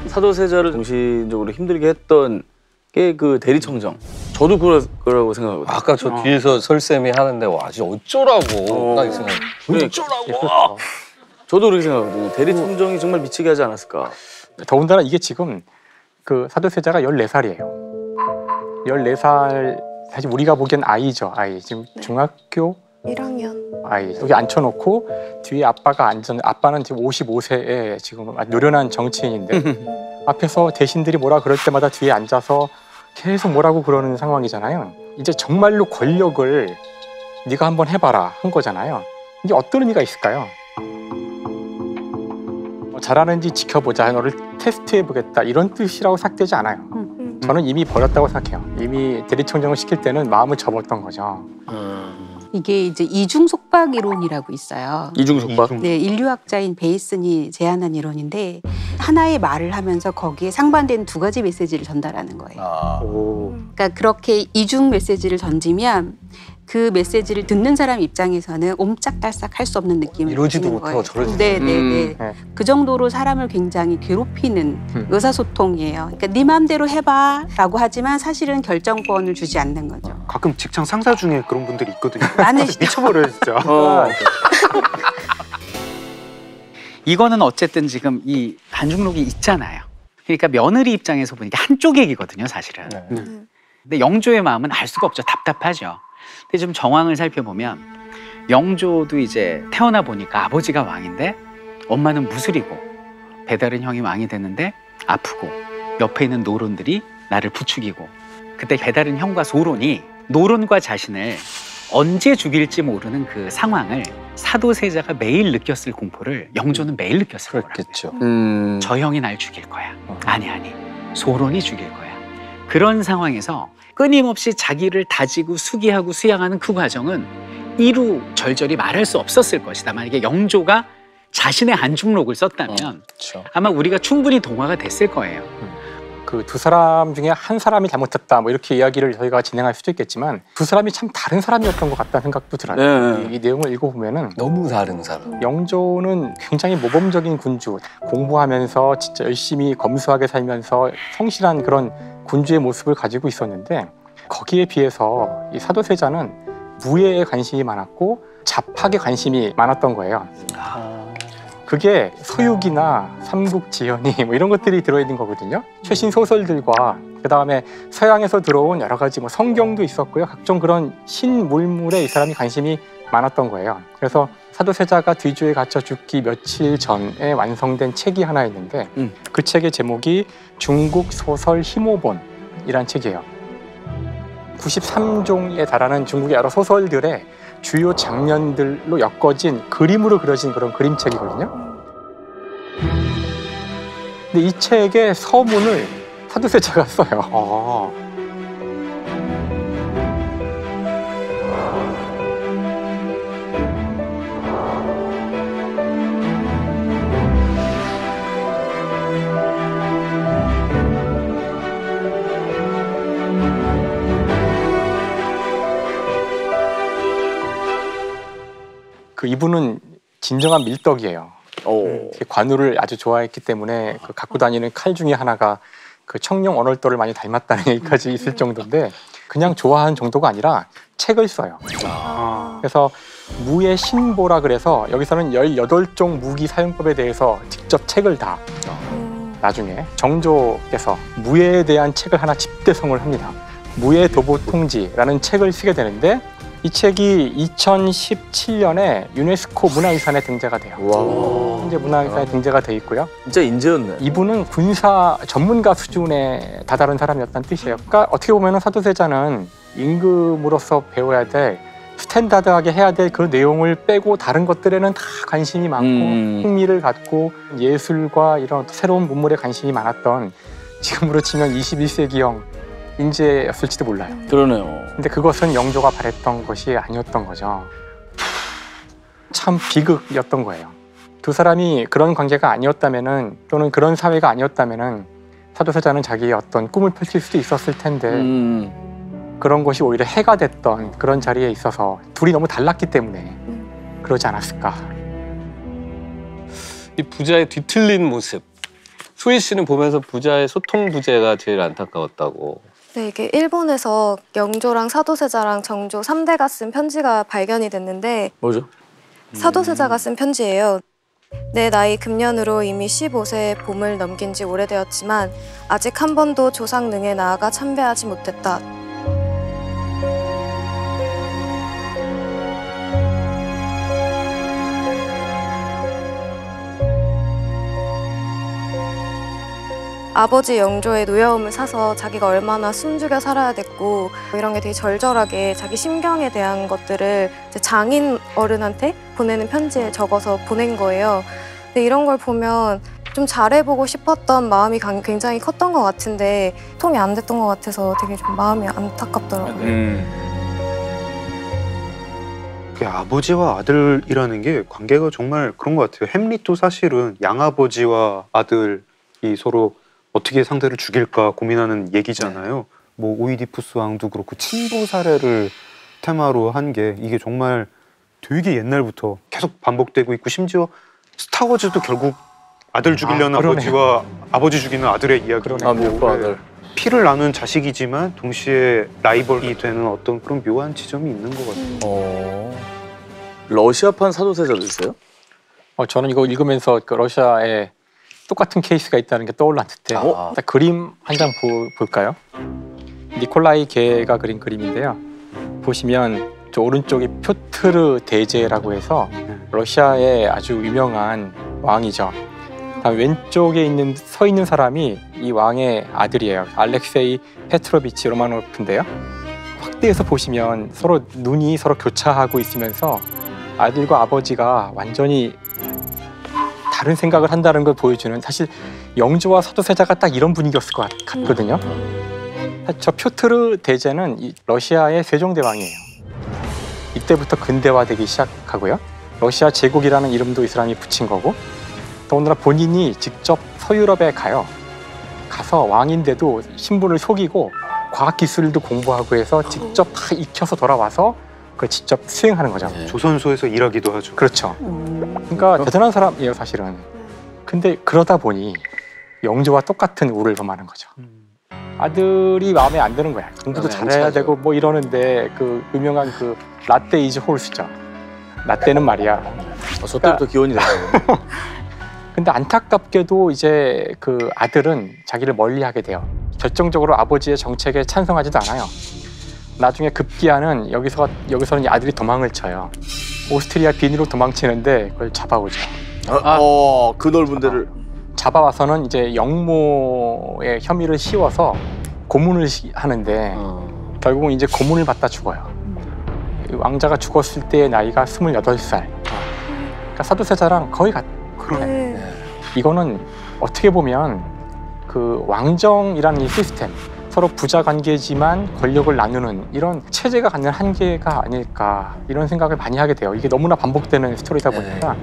사도세자를 정신적으로 힘들게 했던 게 그 대리청정. 저도 그럴 거라고 생각하거든요. 아까 저 뒤에서 설쌤이 하는데 와 진짜 어쩌라고 딱 생각. 어쩌라고. 저도 그렇게 생각하거든요. 대리청정이 정말 미치게 하지 않았을까. 더군다나 이게 지금 그 사도세자가 14살이에요. 14살 사실 우리가 보기엔 아이죠. 아이 지금 중학교 1학년. 아이 여기 앉혀놓고 뒤에 아빠는 지금 55세에 지금 노련한 정치인인데 앞에서 대신들이 뭐라 그럴 때마다 뒤에 앉아서 계속 뭐라고 그러는 상황이잖아요. 이제 정말로 권력을 네가 한번 해봐라 한 거잖아요. 이게 어떤 의미가 있을까요? 잘하는지 지켜보자, 너를 테스트해보겠다 이런 뜻이라고 생각되지 않아요. 저는 이미 버렸다고 생각해요. 이미 대리청정을 시킬 때는 마음을 접었던 거죠. 이게 이제 이중속박 이론이라고 있어요. 이중속박? 네, 인류학자인 베이슨이 제안한 이론인데 하나의 말을 하면서 거기에 상반된 두 가지 메시지를 전달하는 거예요. 그러니까 그렇게 이중 메시지를 던지면 그 메시지를 듣는 사람 입장에서는 옴짝달싹 할 수 없는 느낌을 이러지도 받는 못하고 거예요. 저러지도 네. 그 정도로 사람을 굉장히 괴롭히는 의사소통이에요. 그러니까 네 마음대로 해봐라고 하지만 사실은 결정권을 주지 않는 거죠. 가끔 직장 상사 중에 그런 분들이 있거든요. 많으시죠. 미쳐버려요 진짜. 이거는 어쨌든 지금 이 한중록이 있잖아요. 그러니까 며느리 입장에서 보니까 한쪽 얘기거든요, 사실은. 근데 영조의 마음은 알 수가 없죠. 답답하죠. 근데 좀 정황을 살펴보면 영조도 이제 태어나 보니까 아버지가 왕인데 엄마는 무술이고 배다른 형이 왕이 되는데 아프고 옆에 있는 노론들이 나를 부추기고 그때 배다른 형과 소론이 노론과 자신을 언제 죽일지 모르는 그 상황을 사도세자가 매일 느꼈을 공포를 영조는 매일 느꼈을 거라고요. 그렇겠죠. 저 형이 날 죽일 거야. 아니 소론이 죽일 거야. 그런 상황에서 끊임없이 자기를 다지고 수기하고 수양하는 그 과정은 이루절절히 말할 수 없었을 것이다. 만약에 영조가 자신의 한중록을 썼다면 그렇죠. 아마 우리가 충분히 동화가 됐을 거예요. 그 두 사람 중에 한 사람이 잘못했다 뭐 이렇게 이야기를 저희가 진행할 수도 있겠지만 두 사람이 참 다른 사람이었던 것 같다는 생각도 들어요. 이 내용을 읽어보면은 너무 다른 사람. 영조는 굉장히 모범적인 군주, 공부하면서 진짜 열심히 검소하게 살면서 성실한 그런 군주의 모습을 가지고 있었는데 거기에 비해서 이 사도세자는 무예에 관심이 많았고 잡학에 관심이 많았던 거예요. 그게 서유기나 삼국지연이 뭐 이런 것들이 들어있는 거거든요. 최신 소설들과 그 다음에 서양에서 들어온 여러 가지 뭐 성경도 있었고요. 각종 그런 신물물에 이 사람이 관심이 많았던 거예요. 그래서 사도세자가 뒤주에 갇혀 죽기 며칠 전에 완성된 책이 하나 있는데 그 책의 제목이 중국 소설 희모본이란 책이에요. 93종에 달하는 중국의 여러 소설들의 주요 장면들로 엮어진 그림으로 그려진 그런 그림책이거든요. 근데 이 책의 서문을 사도세자가 써요. 그 이분은 진정한 밀떡이에요. 관우를 아주 좋아했기 때문에 그 갖고 다니는 칼 중에 하나가 그 청룡 언월도를 많이 닮았다는 얘기까지 있을 정도인데 그냥 좋아하는 정도가 아니라 책을 써요. 그래서 무의 신보라 그래서 여기서는 18종 무기 사용법에 대해서 직접 책을 다 나중에 정조께서 무예에 대한 책을 하나 집대성을 합니다. 무예 도보통지라는 책을 쓰게 되는데 이 책이 2017년에 유네스코 문화유산에 등재가 돼요. 현재 문화유산에 등재가 돼 있고요. 진짜 인재였네. 이분은 군사 전문가 수준에 다다른 사람이었다는 뜻이에요. 그러니까 어떻게 보면 사도세자는 임금으로서 배워야 될 스탠다드하게 해야 될 그 내용을 빼고 다른 것들에는 다 관심이 많고 흥미를 갖고 예술과 이런 새로운 문물에 관심이 많았던 지금으로 치면 21세기형 인재였을지도 몰라요. 그러네요. 근데 그것은 영조가 바랬던 것이 아니었던 거죠. 참 비극이었던 거예요. 두 사람이 그런 관계가 아니었다면은 또는 그런 사회가 아니었다면은 사도세자는 자기의 어떤 꿈을 펼칠 수도 있었을 텐데 그런 것이 오히려 해가 됐던 그런 자리에 있어서 둘이 너무 달랐기 때문에 그러지 않았을까. 이 부자의 뒤틀린 모습. 수희 씨는 보면서 부자의 소통 부재가 제일 안타까웠다고. 네, 이게 일본에서 영조랑 사도세자랑 정조 3대가 쓴 편지가 발견이 됐는데 뭐죠? 사도세자가 쓴 편지예요. 내 나이 금년으로 이미 15세의 봄을 넘긴 지 오래되었지만 아직 한 번도 조상능에 나아가 참배하지 못했다. 아버지 영조의 노여움을 사서 자기가 얼마나 숨죽여 살아야 됐고 이런 게 되게 절절하게 자기 심경에 대한 것들을 이제 장인 어른한테 보내는 편지에 적어서 보낸 거예요. 근데 이런 걸 보면 좀 잘해보고 싶었던 마음이 굉장히 컸던 것 같은데 통이 안 됐던 것 같아서 되게 좀 마음이 안타깝더라고요. 아버지와 아들이라는 게 관계가 정말 그런 것 같아요. 햄릿도 사실은 양아버지와 아들이 서로 어떻게 상대를 죽일까 고민하는 얘기잖아요. 뭐 오이디푸스 왕도 그렇고 친부 사례를 테마로 한 게 이게 정말 되게 옛날부터 계속 반복되고 있고 심지어 스타워즈도 결국 아들 죽이려는 아버지와 아버지 죽이는 아들의 이야기고 아들. 피를 나눈 자식이지만 동시에 라이벌이 되는 어떤 그런 묘한 지점이 있는 것 같아요. 러시아판 사도세자도 있어요? 저는 이거 읽으면서 그 러시아에 똑같은 케이스가 있다는 게 떠올랐는데 일단 그림 한 장 볼까요? 니콜라이 게가 그린 그림인데요. 보시면 저 오른쪽이 표트르 대제라고 해서 러시아의 아주 유명한 왕이죠. 다음 왼쪽에 서 있는 사람이 이 왕의 아들이에요. 알렉세이 페트로비치 로마노프인데요. 확대해서 보시면 서로 눈이 서로 교차하고 있으면서 아들과 아버지가 완전히 다른 생각을 한다는 걸 보여주는, 사실 영조와 사도세자가 딱 이런 분위기였을 것 같거든요. 저 표트르 대제는 러시아의 세종대왕이에요. 이때부터 근대화되기 시작하고요. 러시아 제국이라는 이름도 이 사람이 붙인 거고, 더군다나 본인이 직접 서유럽에 가서 왕인데도 신분을 속이고 과학기술도 공부하고 해서 직접 다 익혀서 돌아와서 그걸 직접 수행하는 거죠. 조선소에서 일하기도 하죠. 그렇죠. 그러니까 대단한 사람이에요, 사실은. 근데 그러다 보니 영조와 똑같은 우를 범하는 거죠. 아들이 마음에 안 드는 거야. 공부도 잘해야 되고 뭐 이러는데 그 유명한 그 라떼 이즈 홀스죠. 라떼는 말이야. 저 때부터 기원이 됐어요. 근데 안타깝게도 이제 그 아들은 자기를 멀리하게 돼요. 결정적으로 아버지의 정책에 찬성하지도 않아요. 나중에 급기야는 여기서는 이 아들이 도망을 쳐요. 오스트리아 빈으로 도망치는데 그걸 잡아오죠. 그 넓은 데를 잡아와서는 이제 영모의 혐의를 씌워서 고문을 하는데 결국은 이제 고문을 받다 죽어요. 왕자가 죽었을 때의 나이가 28살. 그러니까 사도세자랑 거의 그러네. 이거는 어떻게 보면 그 왕정이라는 이 시스템, 서로 부자 관계지만 권력을 나누는 이런 체제가 갖는 한계가 아닐까 이런 생각을 많이 하게 돼요. 이게 너무나 반복되는 스토리다 보니까